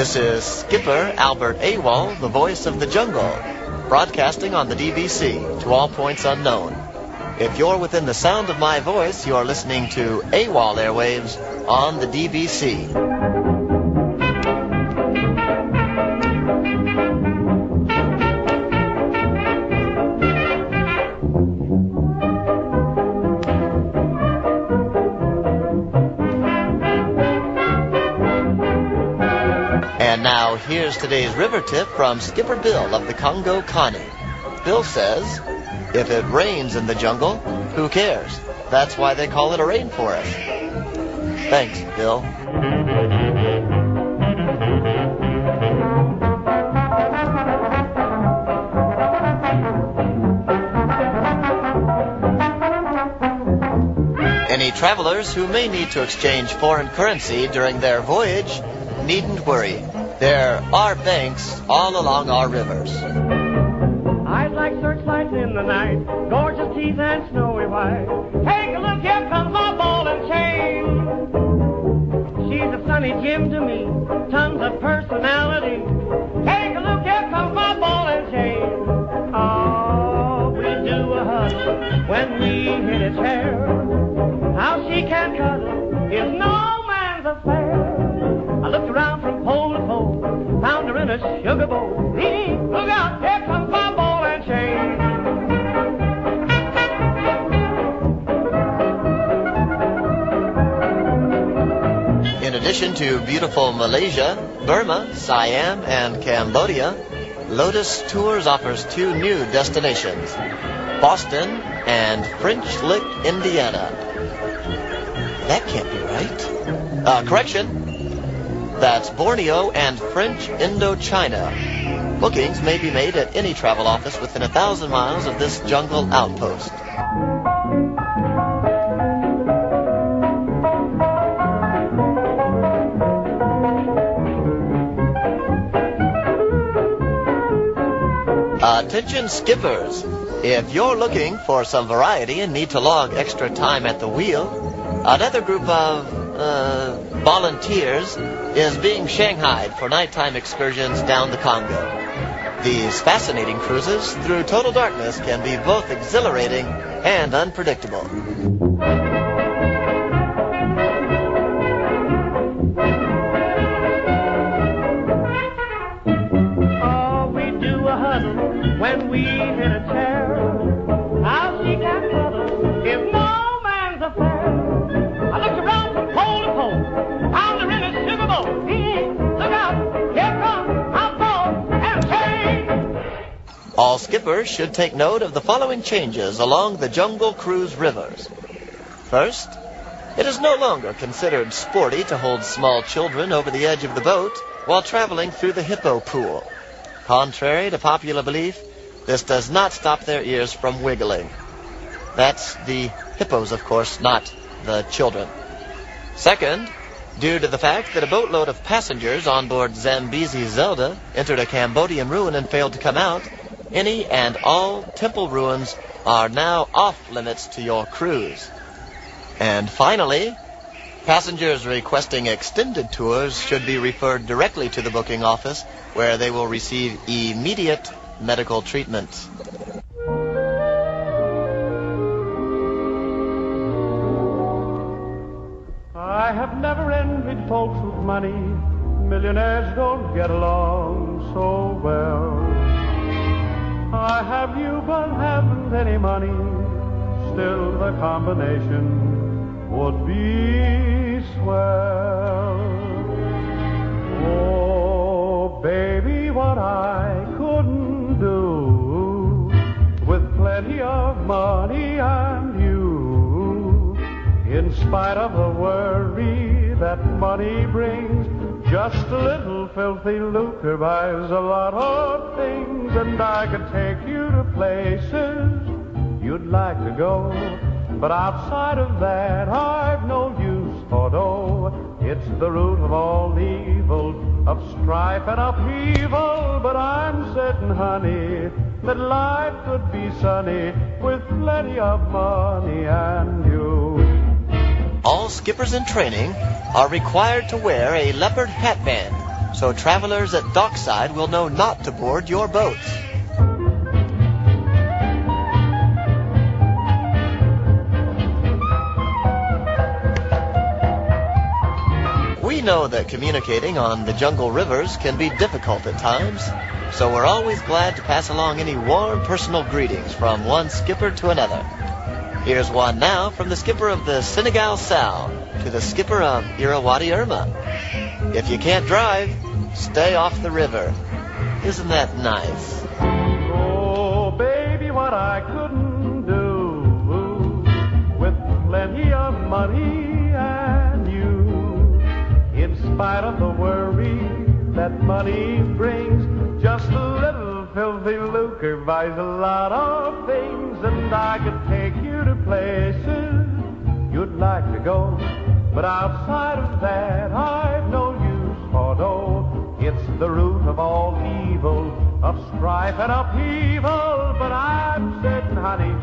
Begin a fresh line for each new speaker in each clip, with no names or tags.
This is Skipper Albert AWOL, the voice of the jungle, broadcasting on the DBC to all points unknown. If you're within the sound of my voice, you're listening to AWOL airwaves on the DBC. And now, here's today's river tip from Skipper Bill of the Congo Connie. Bill says, if it rains in the jungle, who cares? That's why they call it a rainforest. Thanks, Bill. Any travelers who may need to exchange foreign currency during their voyage needn't worry. There are banks all along our rivers.
Eyes like searchlights in the night, gorgeous teeth and snowy white. Take a look, here comes my ball and chain. She's a sunny gem to me, tons of personality. Take a look, here comes my ball and chain. Oh, we do a huddle when we hit its hair. How she can cuddle is no man's affair. I looked around from pole to pole, found her in a sugar bowl. Look out, here comes my ball and chain.
In addition to beautiful Malaysia, Burma, Siam, and Cambodia, Lotus Tours offers two new destinations, Boston and French Lick, Indiana. That can't be right. Correction. That's Borneo and French Indochina. Bookings may be made at any travel office within 1,000 miles of this jungle outpost. Attention skippers! If you're looking for some variety and need to log extra time at the wheel, another group of volunteers is being shanghaied for nighttime excursions down the Congo. These fascinating cruises through total darkness can be both exhilarating and unpredictable.
Oh, we do a huddle when we hit a chair. How she can cuddle is no man's affair. I looked around from pole to pole, found her in a sugar bowl. Look out, here comes my ball and chain.
All skippers should take note of the following changes along the Jungle Cruise rivers. First, it is no longer considered sporty to hold small children over the edge of the boat while traveling through the hippo pool. Contrary to popular belief, this does not stop their ears from wiggling. That's the hippos, of course, not the children. Second, due to the fact that a boatload of passengers on board Zambezi Zelda entered a Cambodian ruin and failed to come out, any and all temple ruins are now off limits to your cruise. And finally, passengers requesting extended tours should be referred directly to the booking office, where they will receive immediate medical treatment.
I have never envied folks with money. Millionaires don't get along so well. I have you but haven't any money. Still the combination would be swell. Oh, baby, what I couldn't do with plenty of money and you. In spite of the worry that money brings, just a little filthy lucre buys a lot of things. And I could take you to places you'd like to go, but outside of that I've no use for dough. It's the root of all evil, of strife and upheaval. But I'm certain, honey, that life could be sunny with plenty of money and you.
All skippers in training are required to wear a leopard hatband so travelers at dockside will know not to board your boats. We know that communicating on the jungle rivers can be difficult at times, so we're always glad to pass along any warm personal greetings from one skipper to another. Here's one now from the skipper of the Senegal Sound to the skipper of Irrawaddy Irma. If you can't drive, stay off the river. Isn't that nice?
Oh, baby, what I couldn't do with plenty of money and you, in spite of the worry that money brings, just a little filthy lucre buys a lot of things, and I could take you to places you'd like to go, but outside of that I've no use for dough. It's the root of all evil, of strife and upheaval, but I'm certain, honey,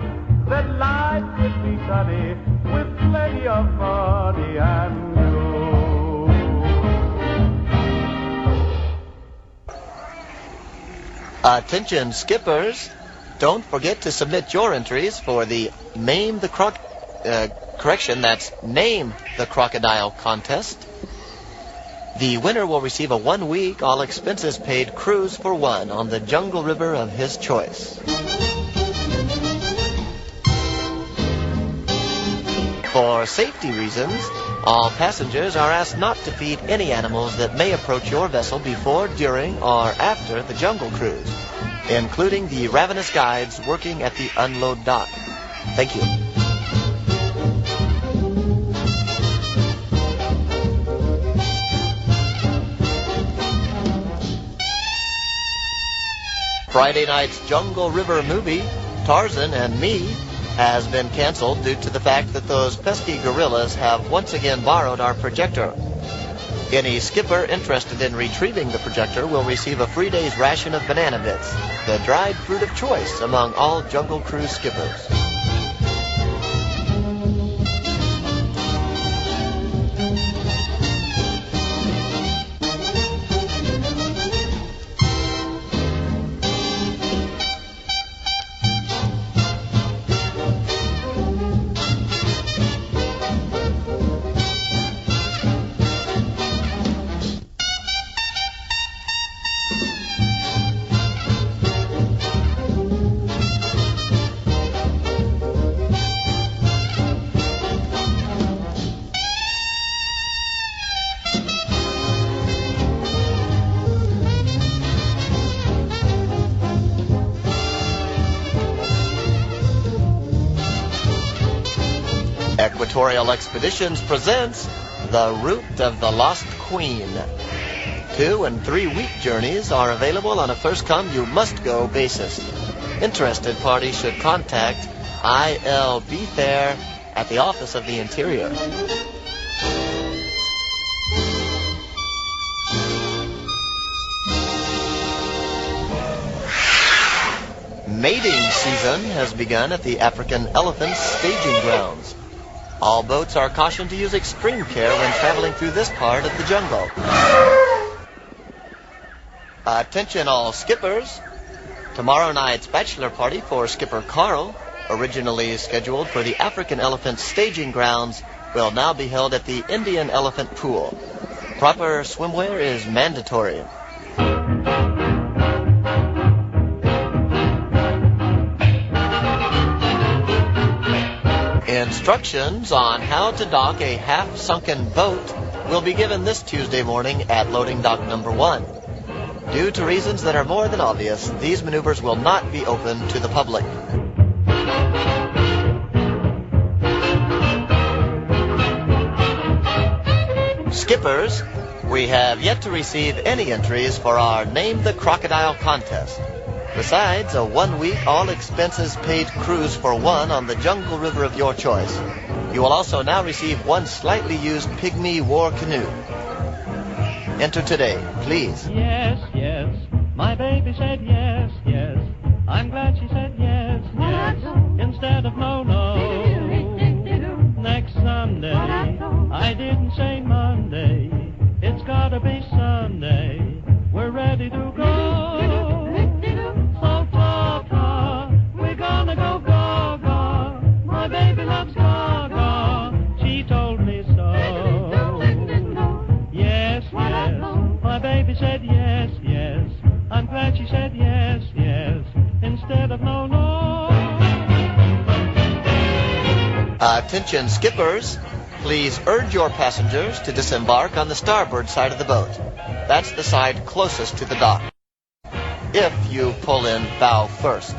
that life could be sunny with plenty of money and you.
Attention skippers, don't forget to submit your entries for the Name the Crocodile contest. The winner will receive a 1-week, all expenses paid cruise for one on the jungle river of his choice. For safety reasons, all passengers are asked not to feed any animals that may approach your vessel before, during, or after the jungle cruise, including the ravenous guides working at the unload dock. Thank you. Friday night's Jungle River movie, Tarzan and Me, has been canceled due to the fact that those pesky gorillas have once again borrowed our projector. Any skipper interested in retrieving the projector will receive a free day's ration of banana bits, the dried fruit of choice among all Jungle Cruise skippers. Equatorial Expeditions presents The Route of the Lost Queen. 2- and 3-week journeys are available on a first-come, you-must-go basis. Interested parties should contact ILB Fair at the Office of the Interior. Mating season has begun at the African elephant staging grounds. All boats are cautioned to use extreme care when traveling through this part of the jungle. Attention all skippers. Tomorrow night's bachelor party for Skipper Carl, originally scheduled for the African elephant staging grounds, will now be held at the Indian elephant pool. Proper swimwear is mandatory. Instructions on how to dock a half-sunken boat will be given this Tuesday morning at loading dock number 1. Due to reasons that are more than obvious, these maneuvers will not be open to the public. Skippers, we have yet to receive any entries for our Name the Crocodile contest. Besides a 1-week, all-expenses-paid cruise for one on the jungle river of your choice, you will also now receive one slightly used pygmy war canoe. Enter today, please.
Yes, yes, my baby said yes, yes. I'm glad she said yes, yes, instead of no, no. Next Sunday, I didn't say Monday, it's gotta be Sunday. instead of no, no.
Attention skippers, please urge your passengers to disembark on the starboard side of the boat. That's the side closest to the dock. If you pull in bow first.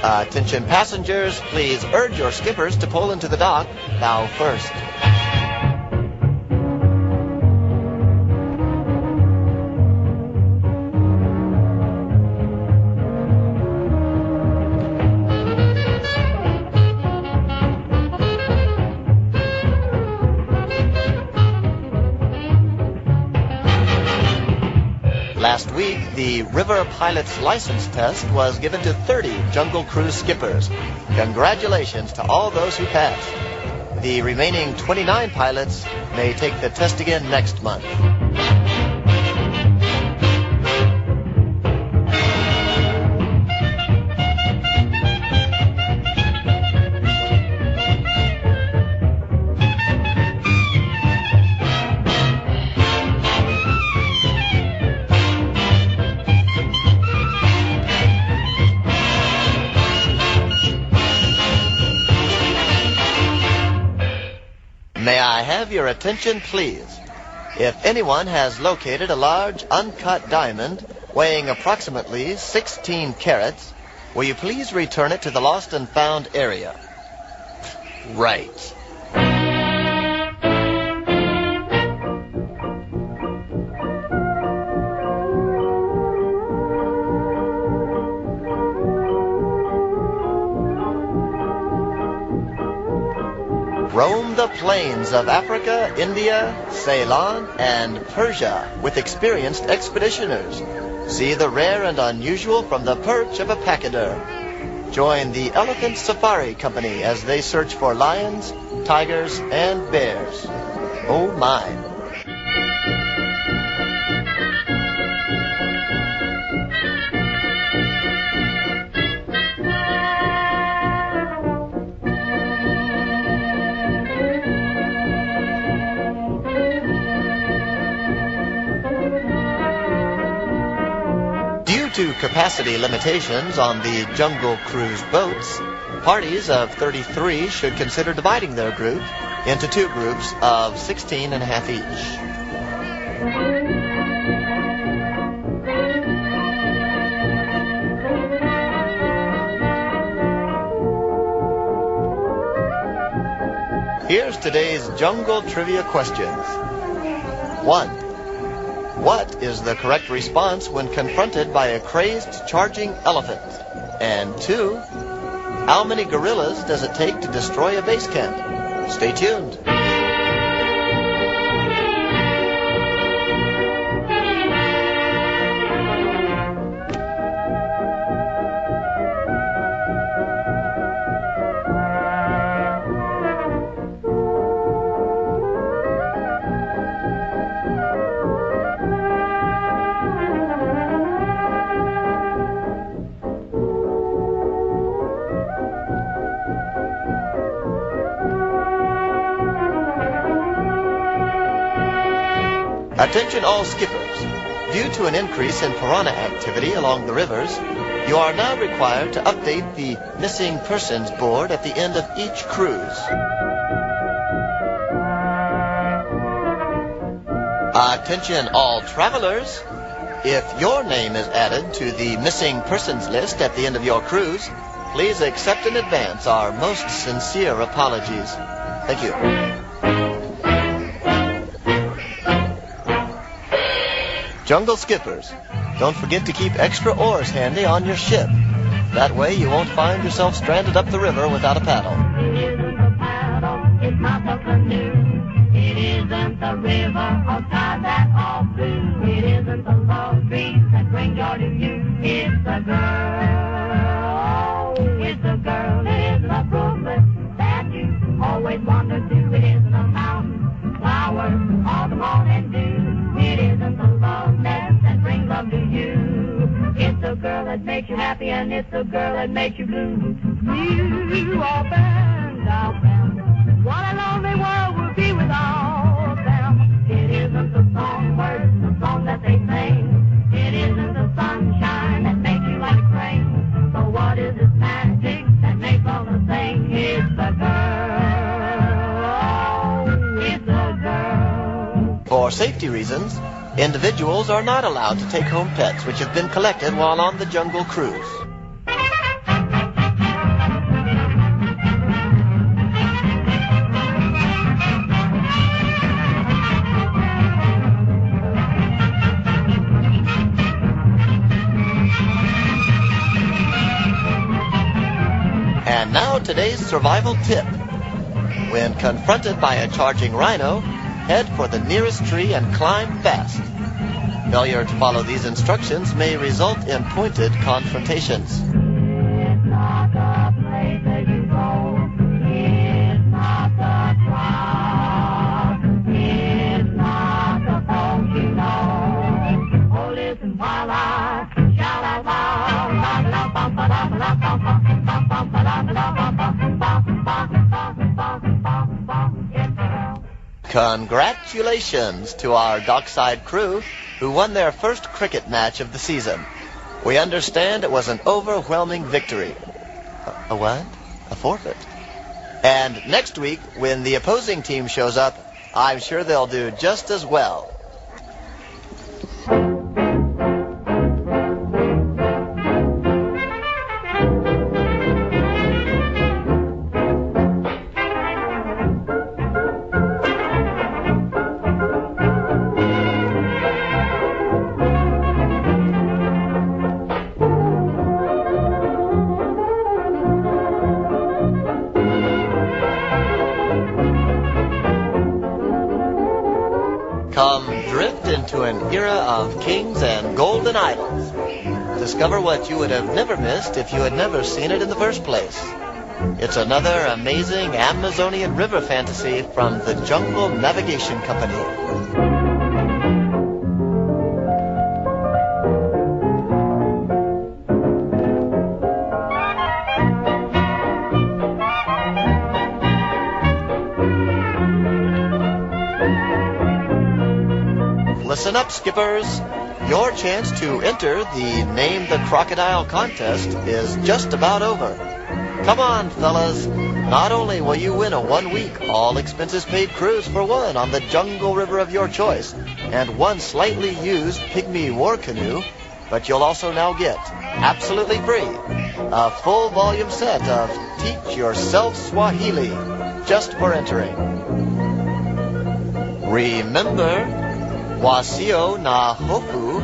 Attention passengers, please urge your skippers to pull into the dock bow first. Last week, the River Pilot's License Test was given to 30 Jungle Cruise skippers. Congratulations to all those who passed. The remaining 29 pilots may take the test again next month. May I have your attention, please? If anyone has located a large uncut diamond weighing approximately 16 carats, will you please return it to the lost and found area? Right. Roam the plains of Africa, India, Ceylon, and Persia with experienced expeditioners. See the rare and unusual from the perch of a pachyderm. Join the Elephant Safari Company as they search for lions, tigers, and bears. Oh my! Due to capacity limitations on the Jungle Cruise boats, parties of 33 should consider dividing their group into two groups of 16 and a half each. Here's today's Jungle Trivia questions. 1. What is the correct response when confronted by a crazed charging elephant? And 2, how many gorillas does it take to destroy a base camp? Stay tuned. Attention all skippers. Due to an increase in piranha activity along the rivers, you are now required to update the missing persons board at the end of each cruise. Attention all travelers. If your name is added to the missing persons list at the end of your cruise, please accept in advance our most sincere apologies. Thank you. Jungle skippers, don't forget to keep extra oars handy on your ship. That way you won't find yourself stranded up the river without a paddle.
It isn't the paddle, it's not the canoe. It isn't the river or sky that all blue. It isn't the love dreams that bring joy to you. It's the girl, it's the girl. It isn't a problem that you always wander to. It isn't a mountain, flowers, or the morning dew. It isn't the loveliness that brings love to you. It's the girl that makes you happy and it's the girl that makes you blue. You are band out them. What a lonely world would be without them. It isn't the songbirds, the song that they sing. It isn't the sunshine that makes you like rain.
For safety reasons, individuals are not allowed to take home pets which have been collected while on the Jungle Cruise. And now today's survival tip. When confronted by a charging rhino, head for the nearest tree and climb fast. Failure to follow these instructions may result in pointed confrontations.
It's not the place that you go. It's not the crowd. It's not the folks you know. Oh, listen while I shout out loud.
Congratulations to our dockside crew who won their first cricket match of the season. We understand it was an overwhelming victory. A what? A forfeit. And next week, when the opposing team shows up, I'm sure they'll do just as well. Come drift into an era of kings and golden idols. Discover what you would have never missed if you had never seen it in the first place. It's another amazing Amazonian river fantasy from the Jungle Navigation Company. Listen up, skippers. Your chance to enter the Name the Crocodile contest is just about over. Come on, fellas. Not only will you win a 1-week, all-expenses-paid cruise for one on the Jungle River of your choice and one slightly used pygmy war canoe, but you'll also now get, absolutely free, a full volume set of Teach Yourself Swahili just for entering. Remember, Wasio na hofu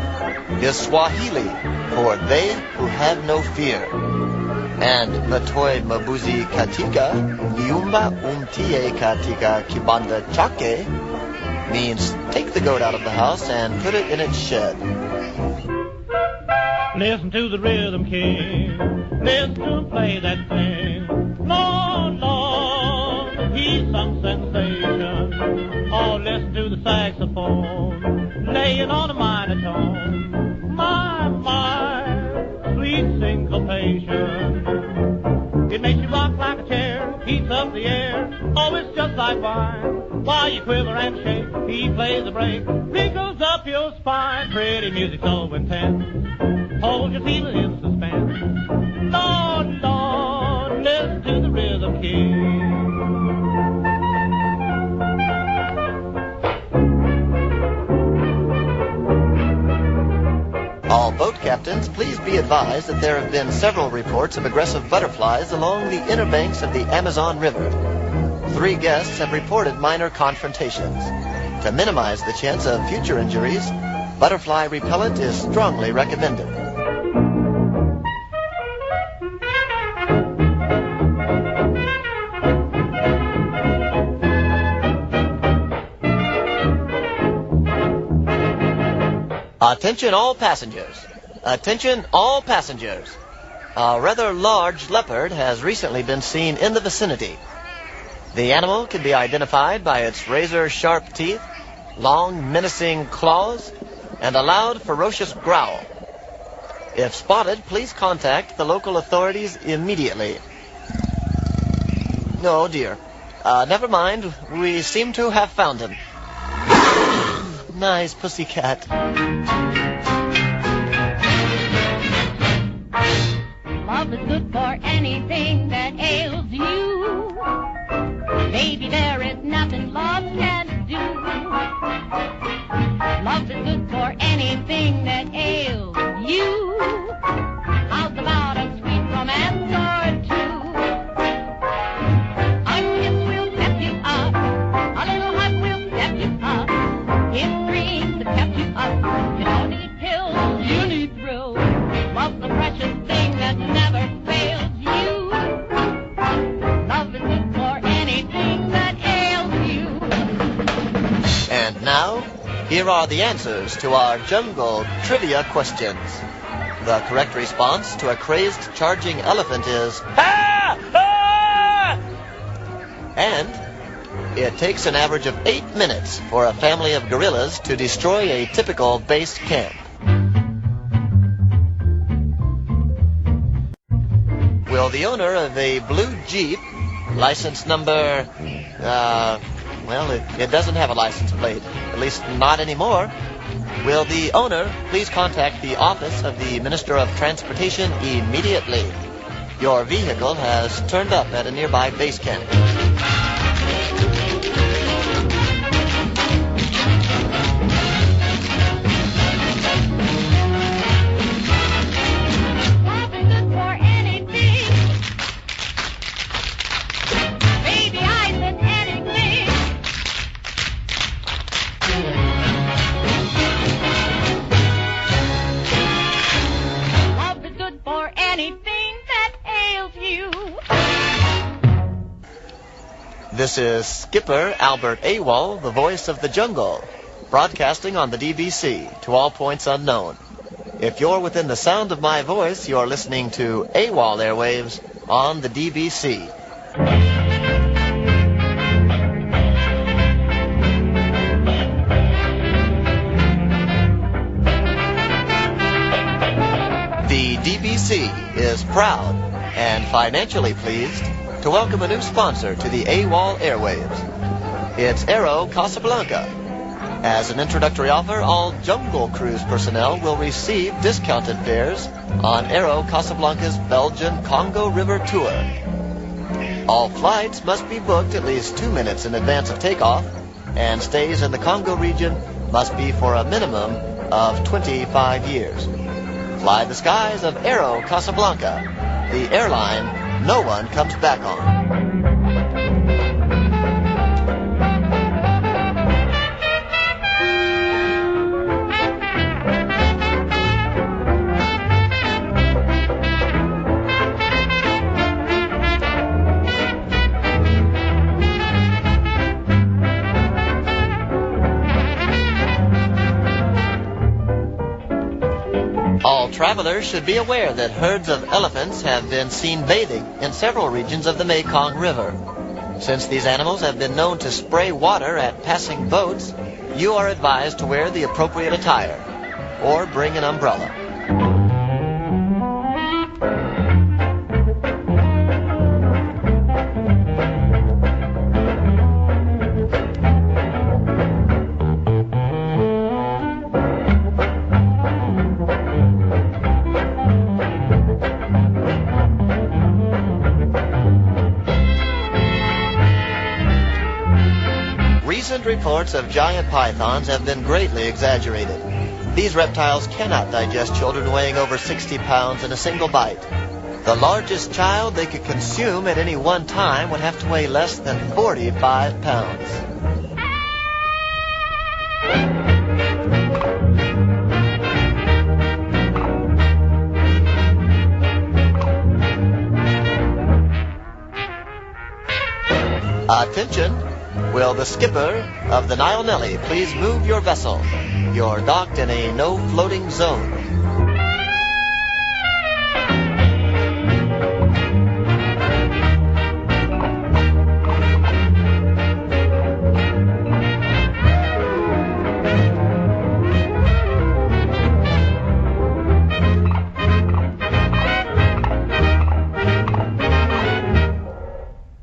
is Swahili for they who have no fear. And Matoi Mabuzi Katika, Niumba Umtie Katika Kibanda Chake means take the goat out of the house and put it in its shed.
Listen to the rhythm king, listen to him play that thing. Lord, Lord, he's some sensation. Oh, listen to the saxophone, laying on a minor tone. My, sweet syncopation. It makes you rock like a chair, heats up the air. Oh, it's just like wine. While you quiver and shake, he plays the break, wrinkles up your spine. Pretty music so intense, hold your feeling in suspense. Lord, Lord, listen to the rhythm king.
All boat captains, please be advised that there have been several reports of aggressive butterflies along the inner banks of the Amazon River. 3 guests have reported minor confrontations. To minimize the chance of future injuries, butterfly repellent is strongly recommended. Attention all passengers. Attention all passengers. A rather large leopard has recently been seen in the vicinity. The animal can be identified by its razor-sharp teeth, long menacing claws, and a loud ferocious growl. If spotted, please contact the local authorities immediately. Oh dear. Never mind. We seem to have found him. Nice pussycat.
Love is good for anything that ails you. Baby, there is nothing love can do. Love is good for anything that ails you. How's about a sweet romance or two? A kiss will pep you up, a little hug will step you up. Kiss dreams that kept you up. You don't need pills, you need thrills. Love's the precious thing that never fails you. Love is good for anything that ails you.
And now, here are the answers to our jungle trivia questions. The correct response to a crazed charging elephant is "Ah! Ah!" And it takes an average of 8 minutes for a family of gorillas to destroy a typical base camp. Will the owner of a blue Jeep, license number, it doesn't have a license plate, at least not anymore. Will the owner please contact the office of the Minister of Transportation immediately? Your vehicle has turned up at a nearby base camp.
Love is good for anything. Baby eyes and anything. Love is good for anything that ails you.
This is Skipper Albert AWOL, the voice of the jungle, broadcasting on the DBC to all points unknown. If you're within the sound of my voice, you're listening to AWOL airwaves on the DBC. The DBC is proud and financially pleased to welcome a new sponsor to the AWOL airwaves. It's Aero Casablanca. As an introductory offer, all Jungle Cruise personnel will receive discounted fares on Aero Casablanca's Belgian Congo River tour. All flights must be booked at least 2 minutes in advance of takeoff, and stays in the Congo region must be for a minimum of 25 years. Fly the skies of Aero Casablanca, the airline no one comes back on. All travelers should be aware that herds of elephants have been seen bathing in several regions of the Mekong River. Since these animals have been known to spray water at passing boats, you are advised to wear the appropriate attire or bring an umbrella. Recent reports of giant pythons have been greatly exaggerated. These reptiles cannot digest children weighing over 60 pounds in a single bite. The largest child they could consume at any one time would have to weigh less than 45 pounds. Attention! Will the skipper of the Nile Nelly please move your vessel? You're docked in a no-floating zone.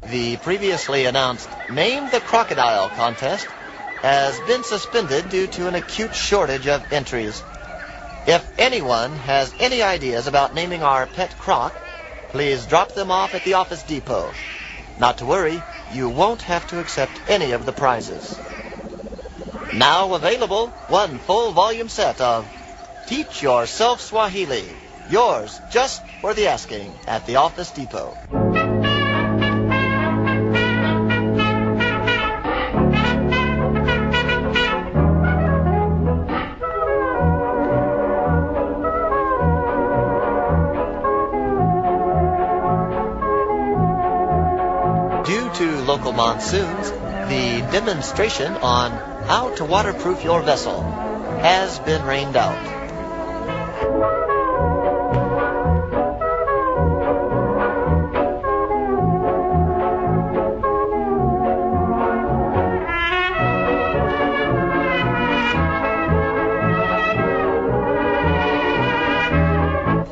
The previously announced Name the Crocodile contest has been suspended due to an acute shortage of entries. If anyone has any ideas about naming our pet croc, please drop them off at the office depot. Not to worry, you won't have to accept any of the prizes. Now available, one full volume set of Teach Yourself Swahili. Yours just for the asking at the Office Depot. Due to local monsoons, the demonstration on how to waterproof your vessel has been rained out.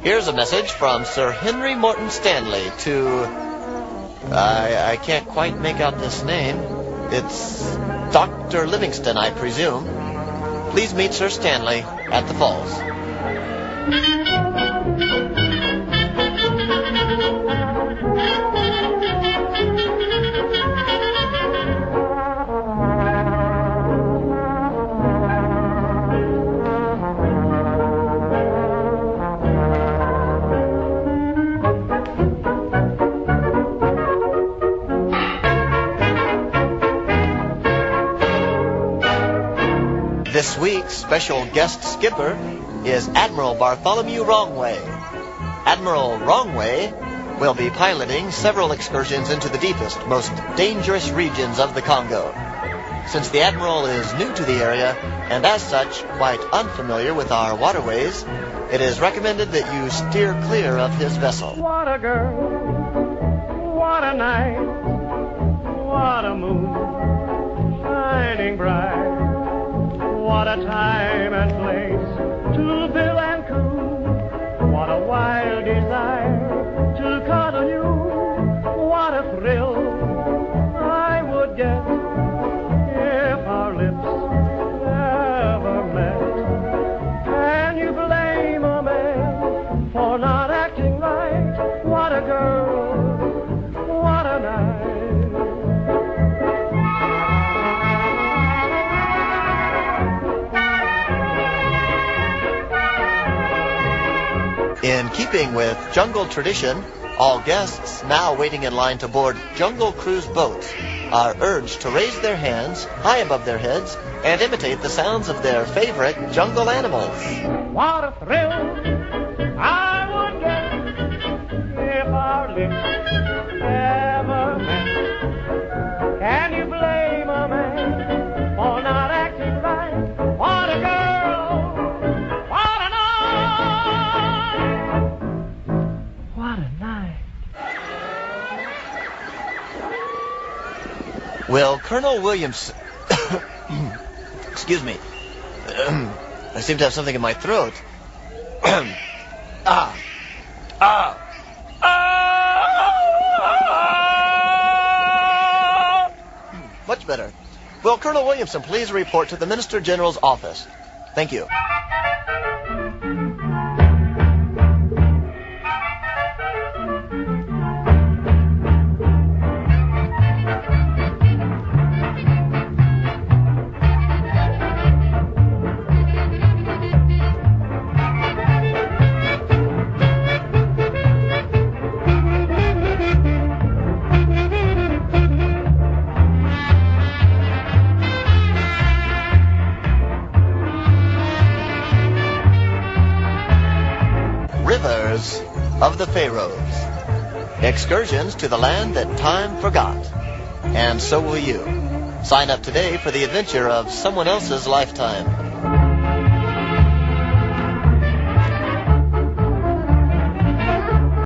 Here's a message from Sir Henry Morton Stanley to... I can't quite make out this name. It's Dr. Livingston, I presume. Please meet Sir Stanley at the falls. This week's special guest skipper is Admiral Bartholomew Wrongway. Admiral Wrongway will be piloting several excursions into the deepest, most dangerous regions of the Congo. Since the Admiral is new to the area, and as such, quite unfamiliar with our waterways, it is recommended that you steer clear of his vessel.
What a girl, what a night, what a moon, shining bright. What a time and place to bill and coo. What a wild desire to cuddle you. What a thrill I would get if our lips ever met. Can you blame a man for not acting right? What a girl, what a night.
In keeping with jungle tradition, all guests now waiting in line to board Jungle Cruise boats are urged to raise their hands high above their heads and imitate the sounds of their favorite jungle animals.
What a thrill I would get if our lips ever met. Can you blame a man for not acting right? What a girl, what a night, what a night.
Will Colonel Williams... Excuse me. I seem to have something in my throat. Much better. Will Colonel Williamson please report to the Minister General's office? Thank you. Rivers of the Pharaohs. Excursions to the land that time forgot. And so will you. Sign up today for the adventure of someone else's lifetime.